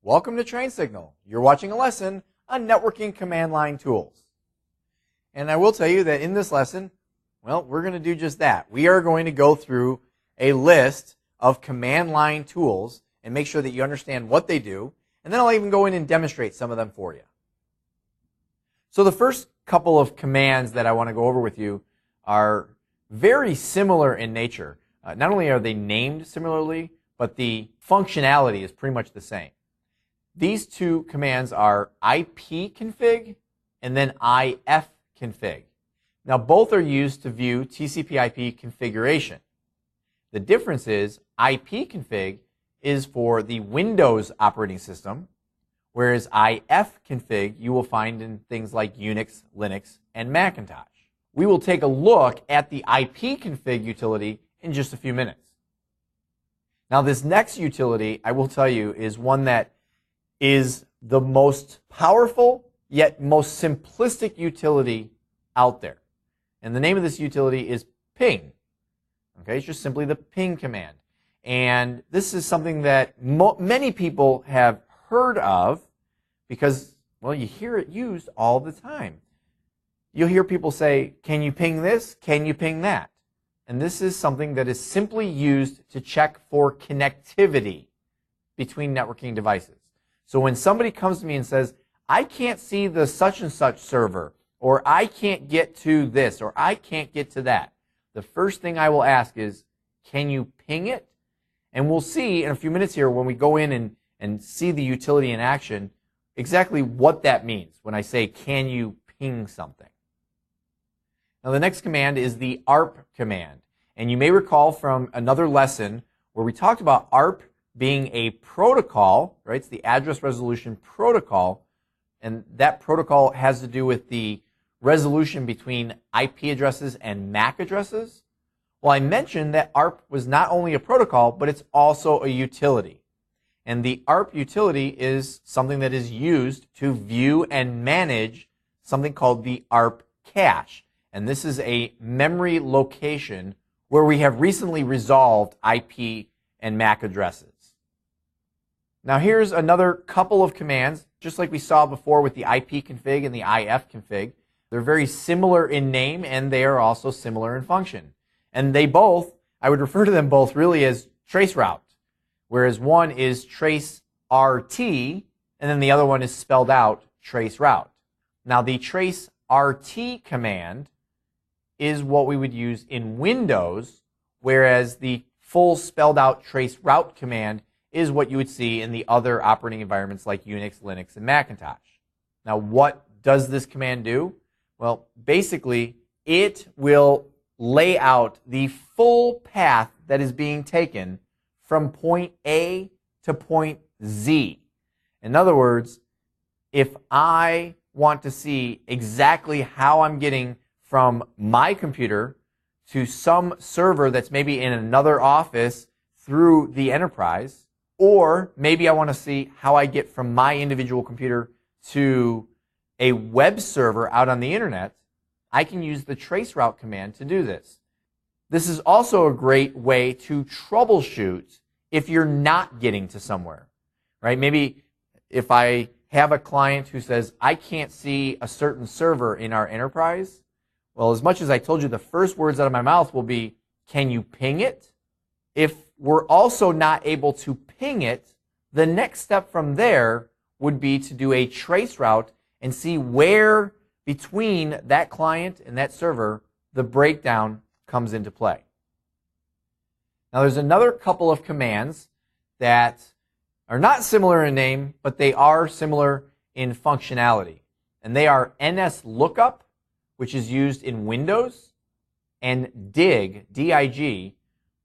Welcome to Train Signal. You're watching a lesson on networking command line tools. And I will tell you that in this lesson, well, we're going to do just that. We are going to go through a list of command line tools and make sure that you understand what they do, and then I'll even go in and demonstrate some of them for you. So the first couple of commands that I want to go over with you are very similar in nature. Not only are they named similarly, but the functionality is pretty much the same. These two commands are ipconfig and then ifconfig. Now both are used to view TCP/IP configuration. The difference is ipconfig is for the Windows operating system, whereas ifconfig you will find in things like Unix, Linux, and Macintosh. We will take a look at the ipconfig utility in just a few minutes. Now this next utility, I will tell you, is one that is the most powerful yet most simplistic utility out there. And the name of this utility is ping. Okay, it's just simply the ping command. And this is something that many people have heard of because, well, you hear it used all the time. You'll hear people say, can you ping this? Can you ping that? And this is something that is simply used to check for connectivity between networking devices. So when somebody comes to me and says, I can't see the such and such server, or I can't get to this, or I can't get to that, the first thing I will ask is, can you ping it? And we'll see in a few minutes here when we go in and see the utility in action exactly what that means when I say, can you ping something? Now the next command is the ARP command. And you may recall from another lesson where we talked about ARP being a protocol, right? It's the address resolution protocol, and that protocol has to do with the resolution between IP addresses and MAC addresses. Well, I mentioned that ARP was not only a protocol, but it's also a utility. And the ARP utility is something that is used to view and manage something called the ARP cache. And this is a memory location where we have recently resolved IP and MAC addresses. Now here's another couple of commands, just like we saw before with the ipconfig and the ifconfig. They're very similar in name and they are also similar in function. And they both, I would refer to them both really as traceroute, whereas one is traceRT and then the other one is spelled out traceroute. Now the traceRT command is what we would use in Windows, whereas the full spelled out traceroute command is what you would see in the other operating environments like Unix, Linux, and Macintosh. Now, what does this command do? Well, basically, it will lay out the full path that is being taken from point A to point Z. In other words, if I want to see exactly how I'm getting from my computer to some server that's maybe in another office through the enterprise, or maybe I want to see how I get from my individual computer to a web server out on the internet, I can use the traceroute command to do this. This is also a great way to troubleshoot if you're not getting to somewhere, right? Maybe if I have a client who says, I can't see a certain server in our enterprise, well, as much as I told you, the first words out of my mouth will be, can you ping it? If we're also not able to ping it, the next step from there would be to do a traceroute and see where between that client and that server the breakdown comes into play. Now there's another couple of commands that are not similar in name, but they are similar in functionality. And they are NSLOOKUP, which is used in Windows, and DIG, D-I-G,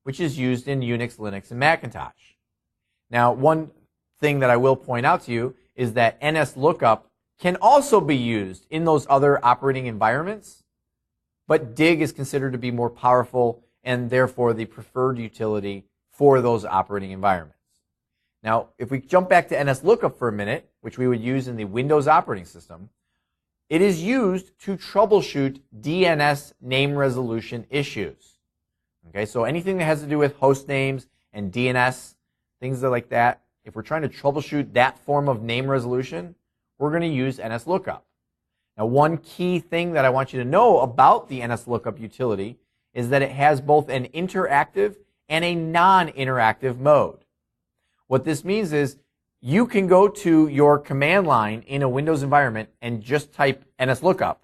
which is used in Unix, Linux, and Macintosh. Now, one thing that I will point out to you is that NSLOOKUP can also be used in those other operating environments, but DIG is considered to be more powerful and therefore the preferred utility for those operating environments. Now, if we jump back to NSLOOKUP for a minute, which we would use in the Windows operating system, it is used to troubleshoot DNS name resolution issues. Okay, so anything that has to do with host names and DNS, things like that, if we're trying to troubleshoot that form of name resolution, we're going to use NSLOOKUP. Now, one key thing that I want you to know about the NSLOOKUP utility is that it has both an interactive and a non-interactive mode. What this means is you can go to your command line in a Windows environment and just type NSLOOKUP,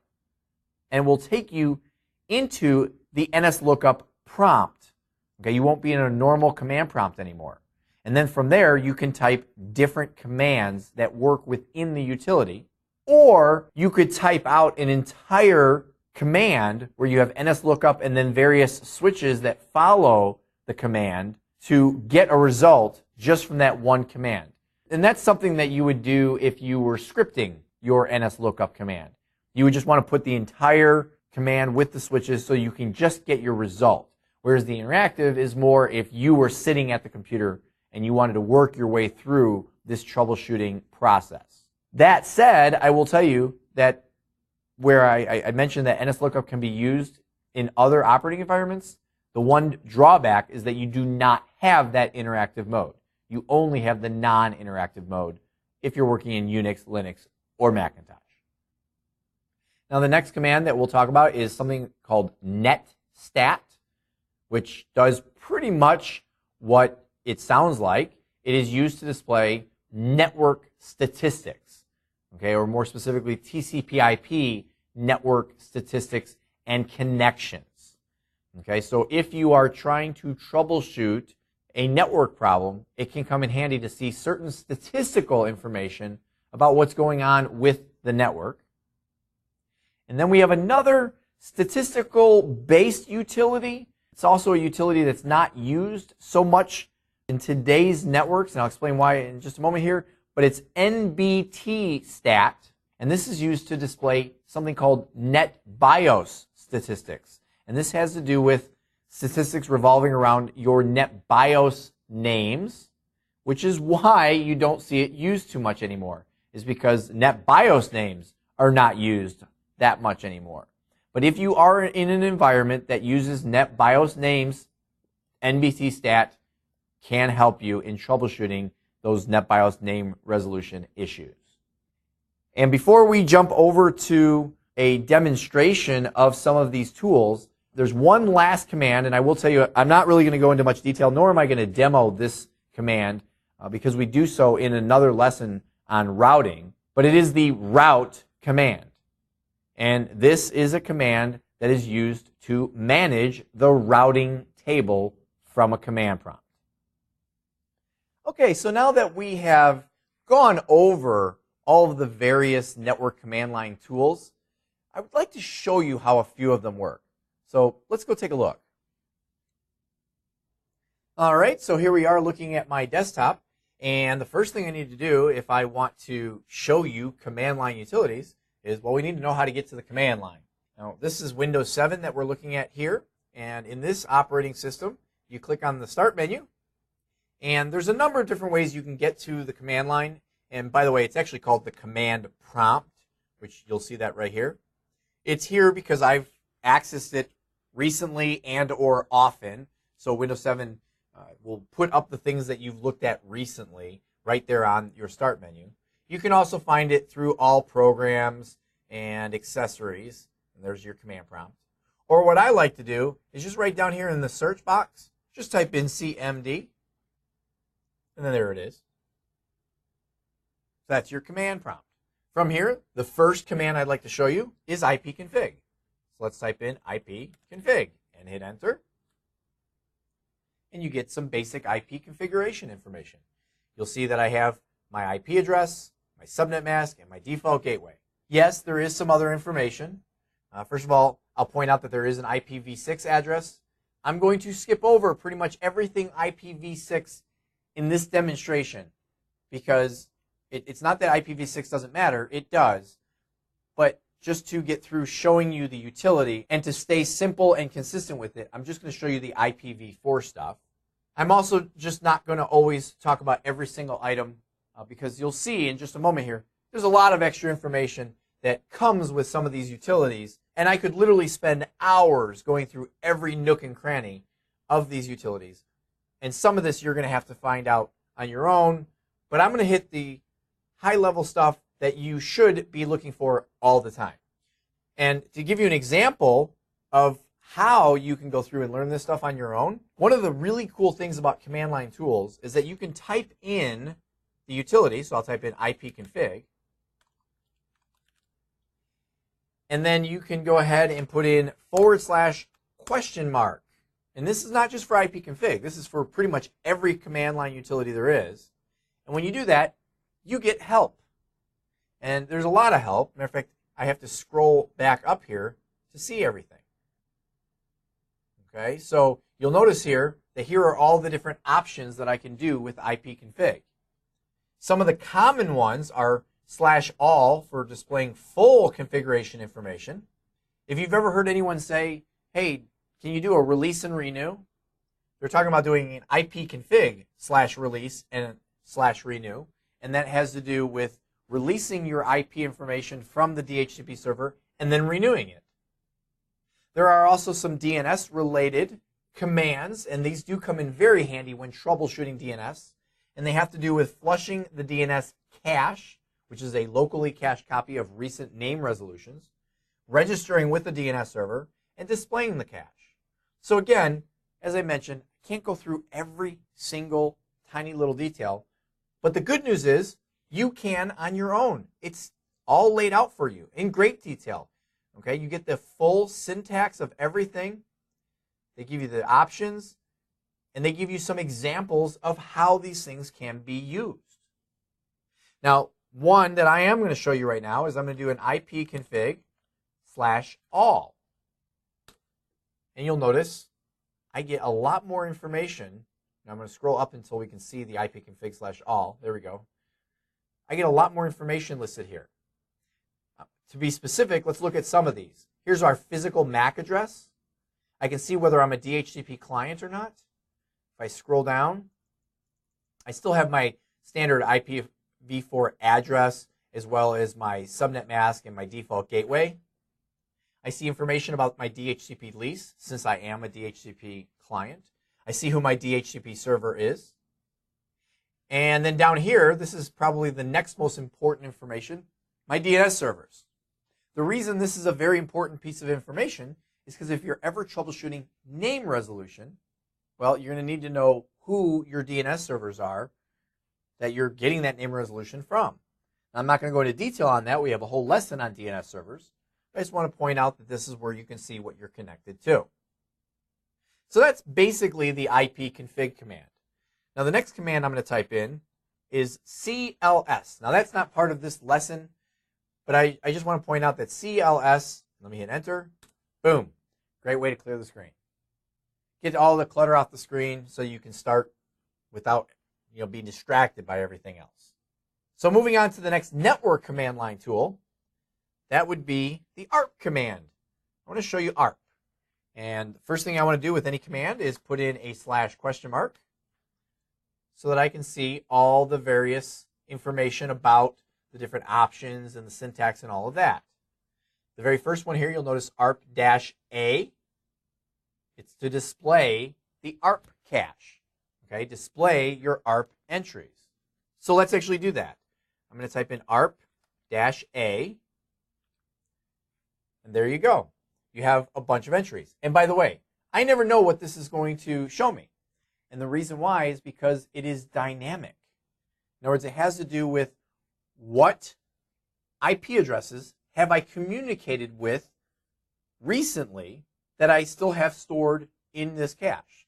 and it will take you into the NSLOOKUP prompt. Okay, you won't be in a normal command prompt anymore. And then from there, you can type different commands that work within the utility, or you could type out an entire command where you have NSLOOKUP and then various switches that follow the command to get a result just from that one command. And that's something that you would do if you were scripting your NSLOOKUP command. You would just want to put the entire command with the switches so you can just get your result. Whereas the interactive is more if you were sitting at the computer and you wanted to work your way through this troubleshooting process. That said, I will tell you that where I mentioned that NSLOOKUP can be used in other operating environments, the one drawback is that you do not have that interactive mode. You only have the non-interactive mode if you're working in Unix, Linux, or Macintosh. Now, the next command that we'll talk about is something called netstat, which does pretty much what it sounds like. It is used to display network statistics, okay, or more specifically TCP/IP network statistics and connections. Okay, so if you are trying to troubleshoot a network problem, it can come in handy to see certain statistical information about what's going on with the network. And then we have another statistical-based utility. It's also a utility that's not used so much in today's networks, and I'll explain why in just a moment here, but it's NBTstat, and this is used to display something called NetBIOS statistics. And this has to do with statistics revolving around your NetBIOS names, which is why you don't see it used too much anymore, is because NetBIOS names are not used that much anymore. But if you are in an environment that uses NetBIOS names, NBTstat can help you in troubleshooting those NetBIOS name resolution issues. And before we jump over to a demonstration of some of these tools, there's one last command, and I will tell you, I'm not really going to go into much detail, nor am I going to demo this command, because we do so in another lesson on routing, but it is the route command. And this is a command that is used to manage the routing table from a command prompt. Okay, so now that we have gone over all of the various network command line tools, I would like to show you how a few of them work. So let's go take a look. All right, so here we are looking at my desktop, and the first thing I need to do if I want to show you command line utilities is, well, we need to know how to get to the command line. Now, this is Windows 7 that we're looking at here, and in this operating system, you click on the Start menu, and there's a number of different ways you can get to the command line, and by the way, it's actually called the command prompt, which you'll see that right here. It's here because I've accessed it recently and or often, so Windows 7 will put up the things that you've looked at recently right there on your Start menu. You can also find it through all programs and accessories, and there's your command prompt. Or what I like to do is just right down here in the search box, just type in CMD, and then there it is. So that's your command prompt. From here, the first command I'd like to show you is ipconfig. So let's type in ipconfig and hit enter. And you get some basic IP configuration information. You'll see that I have my IP address, my subnet mask, and my default gateway. Yes, there is some other information. First of all, I'll point out that there is an IPv6 address. I'm going to skip over pretty much everything IPv6 in this demonstration because it's not that IPv6 doesn't matter, it does. But just to get through showing you the utility and to stay simple and consistent with it, I'm just going to show you the IPv4 stuff. I'm also just not going to always talk about every single item because you'll see in just a moment here, there's a lot of extra information that comes with some of these utilities, and I could literally spend hours going through every nook and cranny of these utilities. And some of this you're going to have to find out on your own, but I'm going to hit the high-level stuff that you should be looking for all the time. And to give you an example of how you can go through and learn this stuff on your own, one of the really cool things about command line tools is that you can type in the utility. So I'll type in ipconfig. And then you can go ahead and put in /? And this is not just for ipconfig. This is for pretty much every command line utility there is. And when you do that, you get help. And there's a lot of help. Matter of fact, I have to scroll back up here to see everything. Okay, so you'll notice here that here are all the different options that I can do with ipconfig. Some of the common ones are /all for displaying full configuration information. If you've ever heard anyone say, hey, can you do a release and renew? They're talking about doing an ipconfig /release and /renew, and that has to do with releasing your IP information from the DHCP server and then renewing it. There are also some DNS-related commands, and these do come in very handy when troubleshooting DNS, and they have to do with flushing the DNS cache, which is a locally cached copy of recent name resolutions, registering with the DNS server, and displaying the cache. So again, as I mentioned, I can't go through every single tiny little detail, but the good news is you can on your own. It's all laid out for you in great detail. Okay, you get the full syntax of everything. They give you the options, and they give you some examples of how these things can be used. Now, one that I am going to show you right now is I'm going to do an ipconfig /all. And you'll notice I get a lot more information. Now I'm going to scroll up until we can see the ipconfig /all. There we go. I get a lot more information listed here. To be specific, let's look at some of these. Here's our physical MAC address. I can see whether I'm a DHCP client or not. If I scroll down, I still have my standard IPv4 address as well as my subnet mask and my default gateway. I see information about my DHCP lease since I am a DHCP client. I see who my DHCP server is. And then down here, this is probably the next most important information, my DNS servers. The reason this is a very important piece of information is because if you're ever troubleshooting name resolution, well, you're going to need to know who your DNS servers are that you're getting that name resolution from. Now, I'm not going to go into detail on that. We have a whole lesson on DNS servers. I just want to point out that this is where you can see what you're connected to. So that's basically the ipconfig command. Now, the next command I'm going to type in is CLS. Now, that's not part of this lesson, but I just want to point out that CLS, let me hit enter, boom, great way to clear the screen. Get all the clutter off the screen so you can start without being distracted by everything else. So moving on to the next network command line tool, that would be the ARP command. I want to show you ARP. And the first thing I want to do with any command is put in a /? So that I can see all the various information about the different options and the syntax and all of that. The very first one here, you'll notice ARP-A. It's to display the ARP cache. Okay, display your ARP entries. So let's actually do that. I'm going to type in ARP-A. And there you go. You have a bunch of entries. And by the way, I never know what this is going to show me. And the reason why is because it is dynamic. In other words, it has to do with what IP addresses have I communicated with recently that I still have stored in this cache.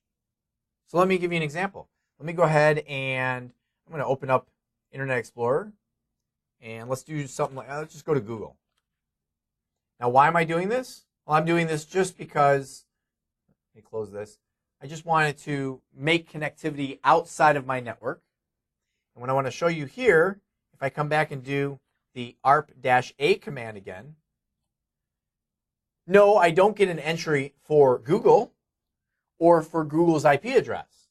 So let me give you an example. Let me go ahead and I'm going to open up Internet Explorer. And let's do something like, let's just go to Google. Now, why am I doing this? Well, I'm doing this just because, let me close this. I just wanted to make connectivity outside of my network. And what I want to show you here, if I come back and do the ARP-A command again, no, I don't get an entry for Google or for Google's IP address.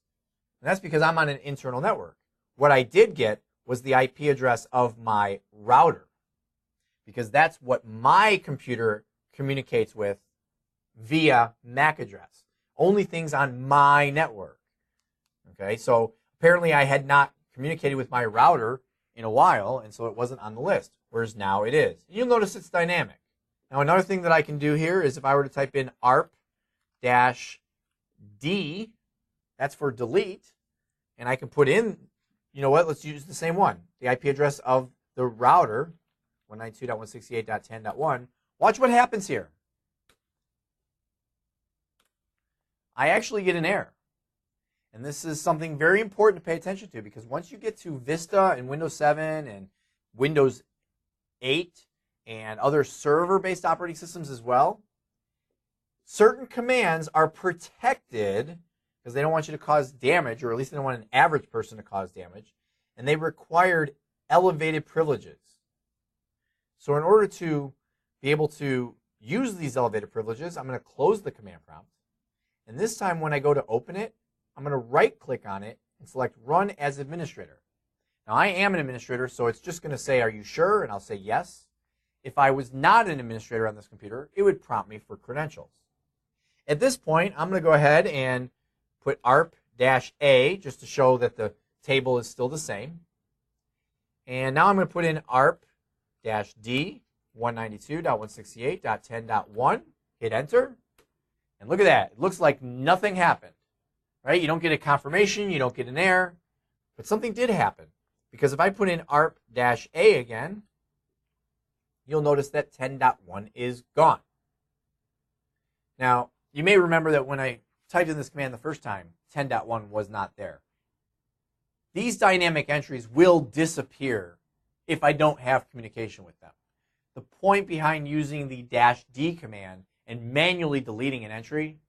And that's because I'm on an internal network. What I did get was the IP address of my router, because that's what my computer communicates with via MAC address. Only things on my network. Okay, so apparently I had not communicated with my router in a while, and so it wasn't on the list, whereas now it is. And you'll notice it's dynamic. Now, another thing that I can do here is if I were to type in ARP-D, that's for delete, and I can put in, you know what, let's use the same one, the IP address of the router, 192.168.10.1. Watch what happens here. I actually get an error. And this is something very important to pay attention to, because once you get to Vista and Windows 7 and Windows 8 and other server-based operating systems as well, certain commands are protected because they don't want you to cause damage, or at least they don't want an average person to cause damage, and they required elevated privileges. So in order to be able to use these elevated privileges, I'm going to close the command prompt. And this time when I go to open it, I'm going to right-click on it and select Run as Administrator. Now, I am an administrator, so it's just going to say, are you sure? And I'll say yes. If I was not an administrator on this computer, it would prompt me for credentials. At this point, I'm going to go ahead and put ARP-A just to show that the table is still the same. And now I'm going to put in ARP-D 192.168.10.1. Hit Enter. And look at that. It looks like nothing happened. Right? You don't get a confirmation, you don't get an error, but something did happen. Because if I put in ARP-A again, you'll notice that 10.1 is gone. Now, you may remember that when I typed in this command the first time, 10.1 was not there. These dynamic entries will disappear if I don't have communication with them. The point behind using the -D command and manually deleting an entry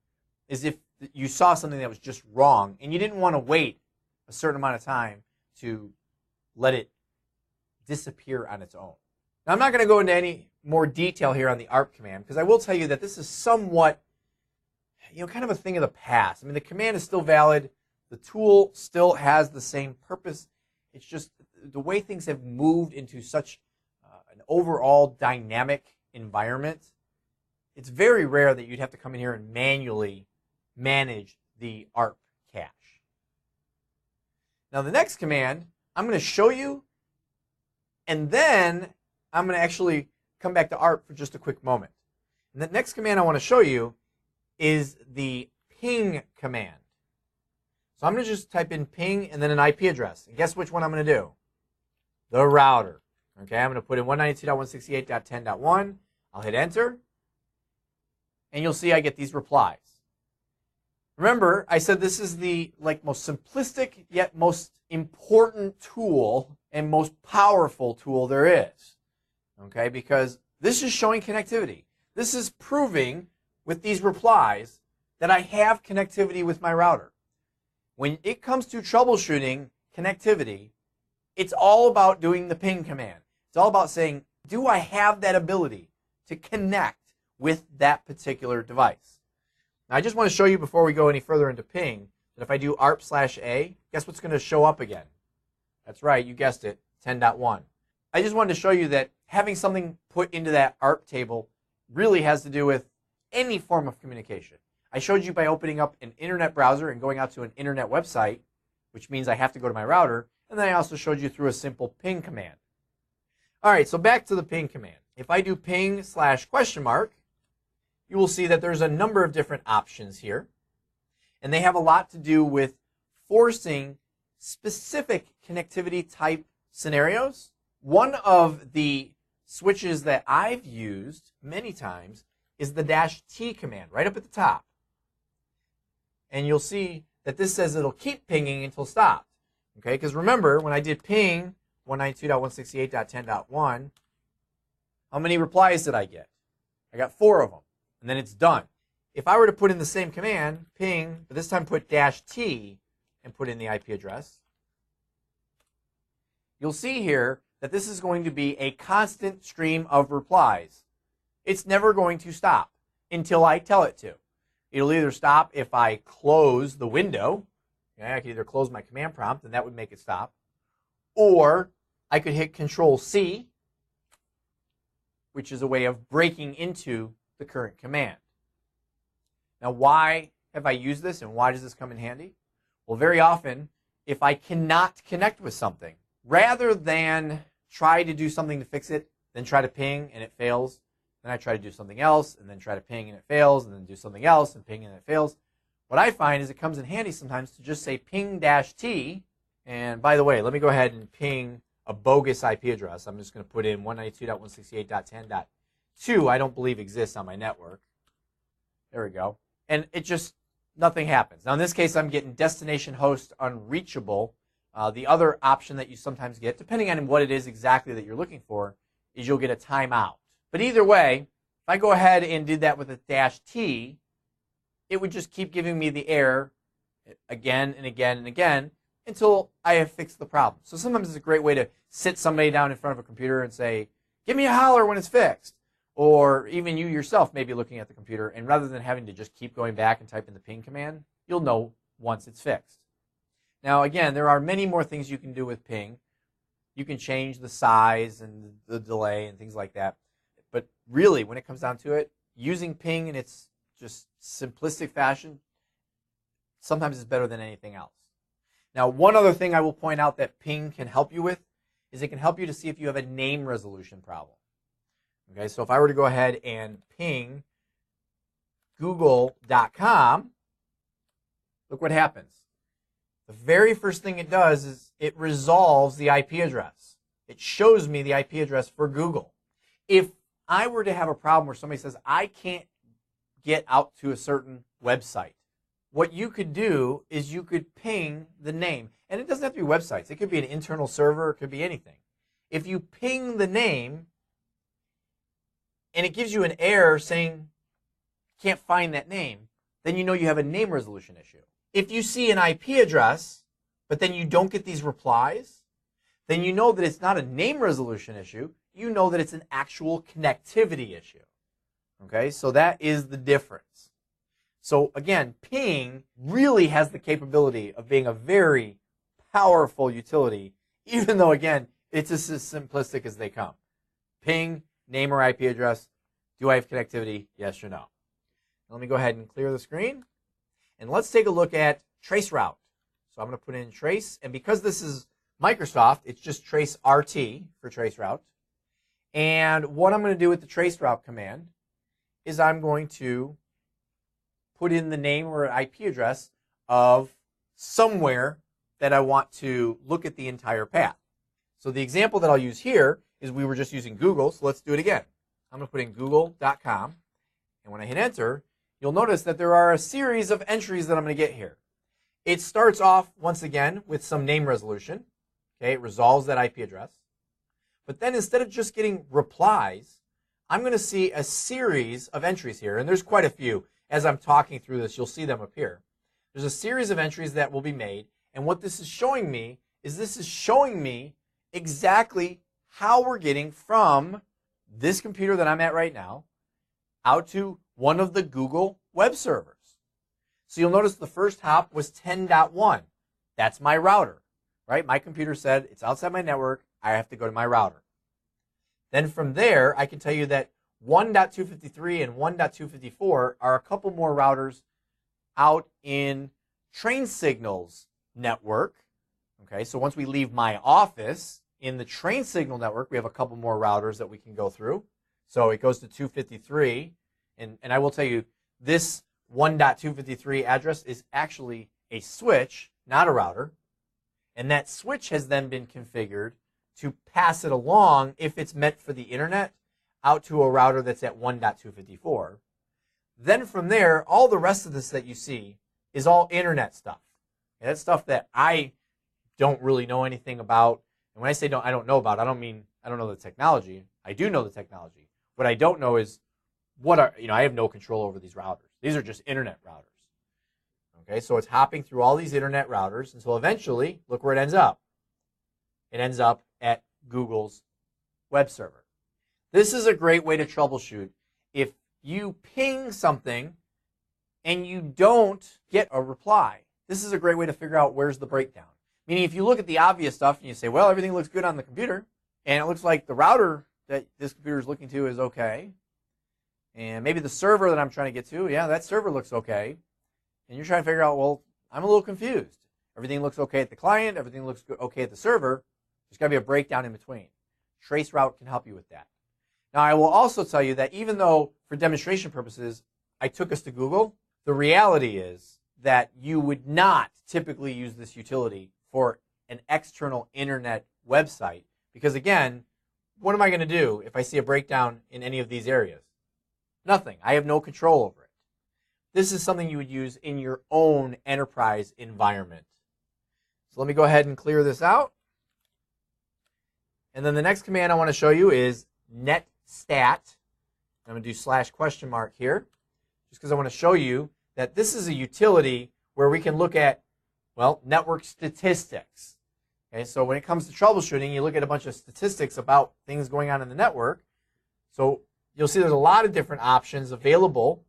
is if you saw something that was just wrong and you didn't want to wait a certain amount of time to let it disappear on its own. Now, I'm not going to go into any more detail here on the ARP command, because I will tell you that this is somewhat, kind of a thing of the past. I mean, the command is still valid. The tool still has the same purpose. It's just the way things have moved into such an overall dynamic environment. It's very rare that you'd have to come in here and manually manage the ARP cache. Now, the next command I'm going to show you, and then I'm going to actually come back to ARP for just a quick moment. And the next command I want to show you is the ping command. So I'm going to just type in ping and then an IP address. And guess which one I'm going to do? The router. Okay, I'm going to put in 192.168.10.1. I'll hit Enter. And you'll see I get these replies. Remember, I said this is the most simplistic yet most important tool and most powerful tool there is. Okay, because this is showing connectivity. This is proving with these replies that I have connectivity with my router. When it comes to troubleshooting connectivity, it's all about doing the ping command. It's all about saying, do I have that ability to connect with that particular device? Now, I just want to show you before we go any further into ping that if I do ARP/A, guess what's going to show up again? That's right, you guessed it, 10.1. I just wanted to show you that having something put into that ARP table really has to do with any form of communication. I showed you by opening up an internet browser and going out to an internet website, which means I have to go to my router, and then I also showed you through a simple ping command. All right, so back to the ping command. If I do ping /?, you will see that there's a number of different options here, and they have a lot to do with forcing specific connectivity type scenarios. One of the switches that I've used many times is the -T command right up at the top. And you'll see that this says it'll keep pinging until stopped. Okay, because remember, when I did ping 192.168.10.1, how many replies did I get? I got 4 of them, and then it's done. If I were to put in the same command, ping, but this time put -T and put in the IP address, you'll see here that this is going to be a constant stream of replies. It's never going to stop until I tell it to. It'll either stop if I close the window. Okay, I could either close my command prompt, and that would make it stop. Or I could hit Control-C, which is a way of breaking into the current command. Now, why have I used this, and why does this come in handy? Well, very often if I cannot connect with something. Rather than try to do something to fix it, then try to ping and it fails, then I try to do something else and then try to ping and it fails, and then do something else and ping and it fails. What I find is it comes in handy sometimes to just say ping-t, and by the way, let me go ahead and ping a bogus IP address. I'm just going to put in 192.168.10.2. I don't believe exists on my network. There we go. And it just, nothing happens. Now in this case, I'm getting destination host unreachable. The other option that you sometimes get, depending on what it is exactly that you're looking for, is you'll get a timeout. But either way, if I go ahead and did that with a -t, it would just keep giving me the error again and again and again until I have fixed the problem. So sometimes it's a great way to sit somebody down in front of a computer and say, give me a holler when it's fixed. Or even you yourself may be looking at the computer, and rather than having to just keep going back and typing the ping command, you'll know once it's fixed. Now again, there are many more things you can do with ping. You can change the size and the delay and things like that. But really, when it comes down to it, using ping in its just simplistic fashion sometimes is better than anything else. Now, one other thing I will point out that ping can help you with is it can help you to see if you have a name resolution problem. Okay, so if I were to go ahead and ping google.com, look what happens. The very first thing it does is it resolves the IP address. It shows me the IP address for Google. If I were to have a problem where somebody says, I can't get out to a certain website, what you could do is you could ping the name. And it doesn't have to be websites. It could be an internal server. It could be anything. If you ping the name and it gives you an error saying, can't find that name, then you know you have a name resolution issue. If you see an IP address, but then you don't get these replies, then you know that it's not a name resolution issue. You know that it's an actual connectivity issue. Okay, so that is the difference. So again, ping really has the capability of being a very powerful utility, even though, again, it's just as simplistic as they come. Ping, name or IP address, do I have connectivity, yes or no? Let me go ahead and clear the screen. And let's take a look at traceroute. So I'm going to put in trace, and because this is Microsoft, it's just trace RT for traceroute. And what I'm going to do with the traceroute command is I'm going to put in the name or IP address of somewhere that I want to look at the entire path. So the example that I'll use here is we were just using Google, so let's do it again. I'm going to put in google.com, and when I hit enter, you'll notice that there are a series of entries that I'm going to get here. It starts off, once again, with some name resolution. Okay, it resolves that IP address. But then instead of just getting replies, I'm going to see a series of entries here, and there's quite a few. As I'm talking through this, you'll see them appear. There's a series of entries that will be made, and what this is showing me is exactly how we're getting from this computer that I'm at right now out to one of the Google web servers. So you'll notice the first hop was 10.1. That's my router, right? My computer said it's outside my network. I have to go to my router. Then from there, I can tell you that 1.253 and 1.254 are a couple more routers out in train signals network. Okay, so once we leave my office, in the train signal network, we have a couple more routers that we can go through. So it goes to 253, and I will tell you, this 1.253 address is actually a switch, not a router, and that switch has then been configured to pass it along, if it's meant for the internet, out to a router that's at 1.254. Then from there, all the rest of this that you see is all internet stuff. And that's stuff that I don't really know anything about. And when I say I don't know about, I don't mean I don't know the technology. I do know the technology. What I don't know is I have no control over these routers. These are just internet routers. Okay, so it's hopping through all these internet routers until eventually, look where it ends up. It ends up at Google's web server. This is a great way to troubleshoot if you ping something and you don't get a reply. This is a great way to figure out where's the breakdown. Meaning if you look at the obvious stuff and you say, well, everything looks good on the computer, and it looks like the router that this computer is looking to is okay, and maybe the server that I'm trying to get to, yeah, that server looks okay, and you're trying to figure out, well, I'm a little confused. Everything looks okay at the client, everything looks okay at the server. There's got to be a breakdown in between. Traceroute can help you with that. Now, I will also tell you that even though for demonstration purposes, I took us to Google, the reality is that you would not typically use this utility for an external internet website because, again, what am I going to do if I see a breakdown in any of these areas? Nothing. I have no control over it. This is something you would use in your own enterprise environment. So let me go ahead and clear this out. And then the next command I want to show you is netstat. I'm going to do /? here, just because I want to show you that this is a utility where we can look at, well, network statistics. Okay, so when it comes to troubleshooting, you look at a bunch of statistics about things going on in the network. So you'll see there's a lot of different options available,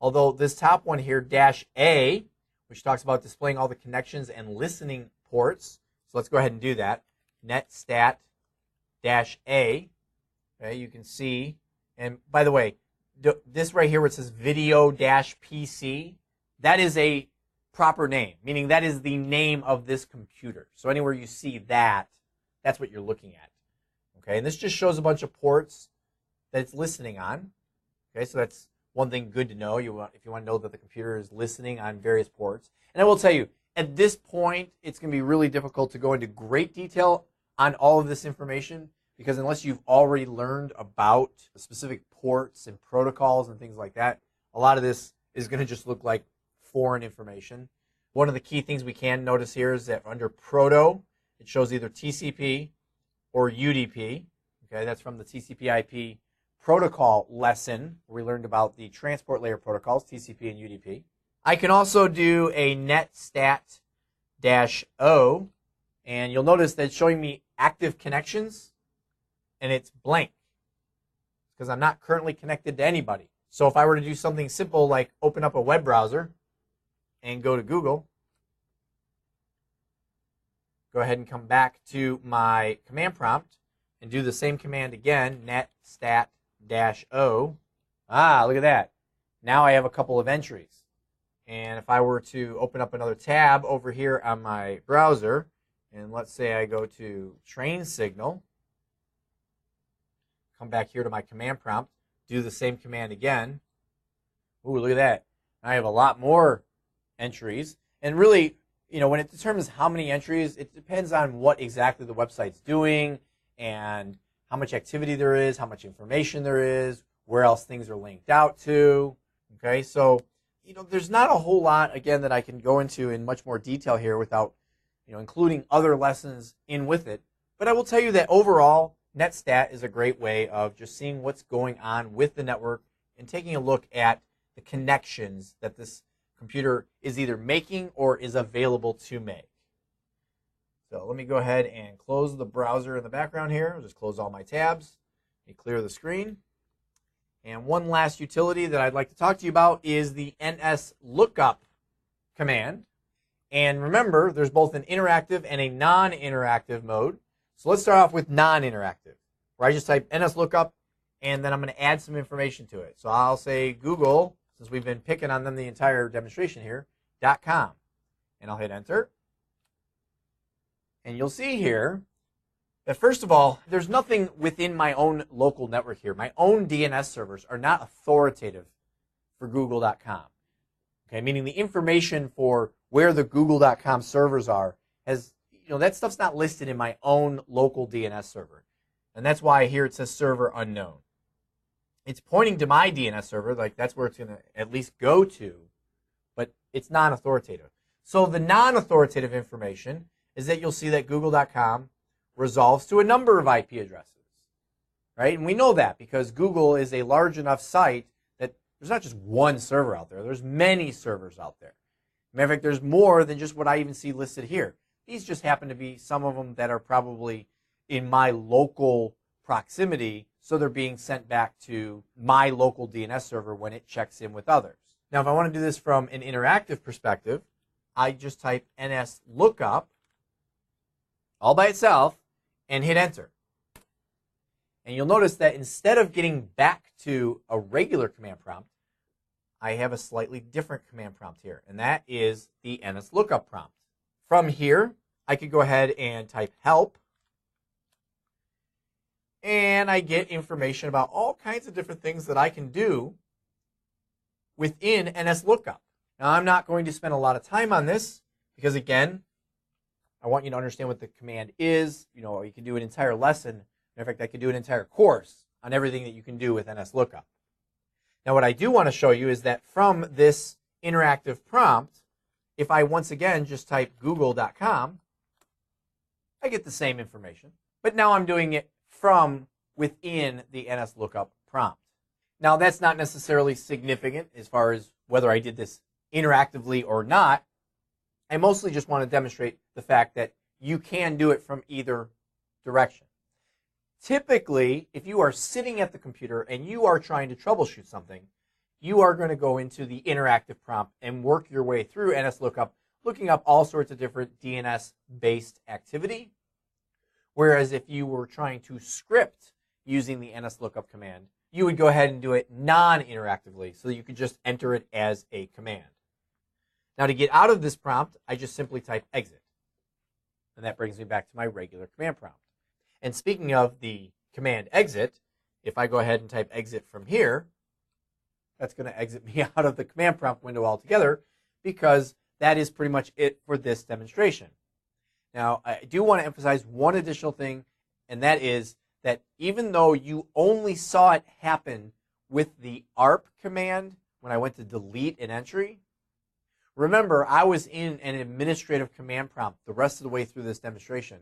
although this top one here, -A, which talks about displaying all the connections and listening ports. So let's go ahead and do that. Netstat -A. Okay, you can see, and by the way, this right here where it says video-PC, that is a proper name, meaning that is the name of this computer. So anywhere you see that, that's what you're looking at. Okay, and this just shows a bunch of ports that it's listening on. Okay, so that's one thing good to know. If you want to know that the computer is listening on various ports. And I will tell you, at this point, it's going to be really difficult to go into great detail on all of this information because unless you've already learned about specific ports and protocols and things like that, a lot of this is going to just look like foreign information. One of the key things we can notice here is that under proto, it shows either TCP or UDP. Okay, that's from the TCP/IP protocol lesson where we learned about the transport layer protocols, TCP and UDP. I can also do a netstat-O, and you'll notice that it's showing me active connections, and it's blank because I'm not currently connected to anybody. So if I were to do something simple like open up a web browser and go to Google, go ahead and come back to my command prompt and do the same command again, netstat-O. Look at that. Now I have a couple of entries. And if I were to open up another tab over here on my browser, and let's say I go to train signal, come back here to my command prompt, do the same command again. Ooh, look at that. I have a lot more entries. And really, when it determines how many entries, it depends on what exactly the website's doing and how much activity there is, how much information there is, where else things are linked out to. Okay, so there's not a whole lot, again, that I can go into in much more detail here without, including other lessons in with it. But I will tell you that overall, netstat is a great way of just seeing what's going on with the network and taking a look at the connections that this computer is either making or is available to make. So let me go ahead and close the browser in the background here. I'll just close all my tabs and clear the screen. And one last utility that I'd like to talk to you about is the nslookup command. And remember, there's both an interactive and a non-interactive mode. So let's start off with non-interactive, where I just type nslookup, and then I'm going to add some information to it. So I'll say Google, since we've been picking on them the entire demonstration here, .com. And I'll hit enter. And you'll see here that, first of all, there's nothing within my own local network here. My own DNS servers are not authoritative for Google.com. Okay, meaning the information for where the Google.com servers are that stuff's not listed in my own local DNS server. And that's why here it says server unknown. It's pointing to my DNS server, like that's where it's going to at least go to, but it's non-authoritative. So the non-authoritative information is that you'll see that Google.com resolves to a number of IP addresses, right? And we know that because Google is a large enough site that there's not just one server out there. There's many servers out there. Matter of fact, there's more than just what I even see listed here. These just happen to be some of them that are probably in my local proximity, so they're being sent back to my local DNS server when it checks in with others. Now, if I want to do this from an interactive perspective, I just type nslookup all by itself and hit enter. And you'll notice that instead of getting back to a regular command prompt, I have a slightly different command prompt here, and that is the nslookup prompt. from here, I could go ahead and type help. And I get information about all kinds of different things that I can do within NSLOOKUP. Now, I'm not going to spend a lot of time on this because, again, I want you to understand what the command is. You know, you can do an entire lesson. Matter of fact, I could do an entire course on everything that you can do with NSLOOKUP. Now, what I do want to show you is that from this interactive prompt, if I once again just type google.com, I get the same information. But now I'm doing it from within the NSLOOKUP prompt. Now, that's not necessarily significant as far as whether I did this interactively or not. I mostly just want to demonstrate the fact that you can do it from either direction. Typically, if you are sitting at the computer and you are trying to troubleshoot something, you are going to go into the interactive prompt and work your way through NSLOOKUP, looking up all sorts of different DNS-based activity. Whereas if you were trying to script using the NSLOOKUP command, you would go ahead and do it non-interactively, so you could just enter it as a command. Now, to get out of this prompt, I just simply type exit. And that brings me back to my regular command prompt. And speaking of the command exit, if I go ahead and type exit from here, that's going to exit me out of the command prompt window altogether, because that is pretty much it for this demonstration. Now, I do want to emphasize one additional thing, and that is that even though you only saw it happen with the ARP command when I went to delete an entry, remember, I was in an administrative command prompt the rest of the way through this demonstration.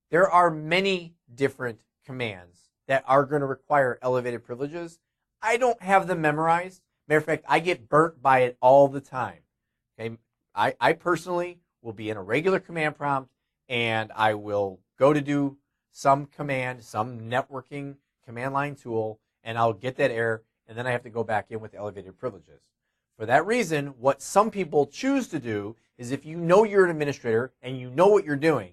There are many different commands that are going to require elevated privileges. I don't have them memorized. Matter of fact, I get burnt by it all the time. Okay, I personally will be in a regular command prompt, and I will go to do some command, some networking command line tool, and I'll get that error, and then I have to go back in with elevated privileges. For that reason, what some people choose to do is, if you know you're an administrator and you know what you're doing,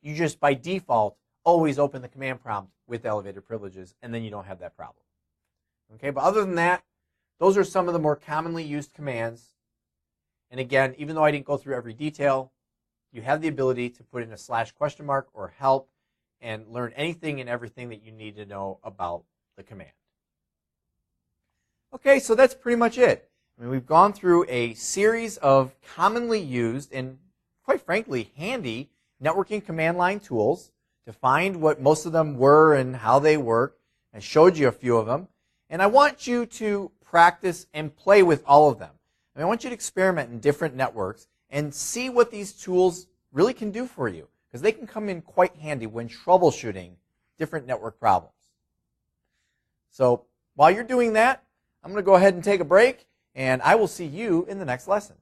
you just by default always open the command prompt with elevated privileges, and then you don't have that problem. Okay, but other than that, those are some of the more commonly used commands. And again, even though I didn't go through every detail, you have the ability to put in a / or help and learn anything and everything that you need to know about the command. Okay, so that's pretty much it. I mean, we've gone through a series of commonly used and, quite frankly, handy networking command line tools to find what most of them were and how they work. I showed you a few of them. And I want you to practice and play with all of them. I want you to experiment in different networks and see what these tools really can do for you, because they can come in quite handy when troubleshooting different network problems. So while you're doing that, I'm going to go ahead and take a break, and I will see you in the next lesson.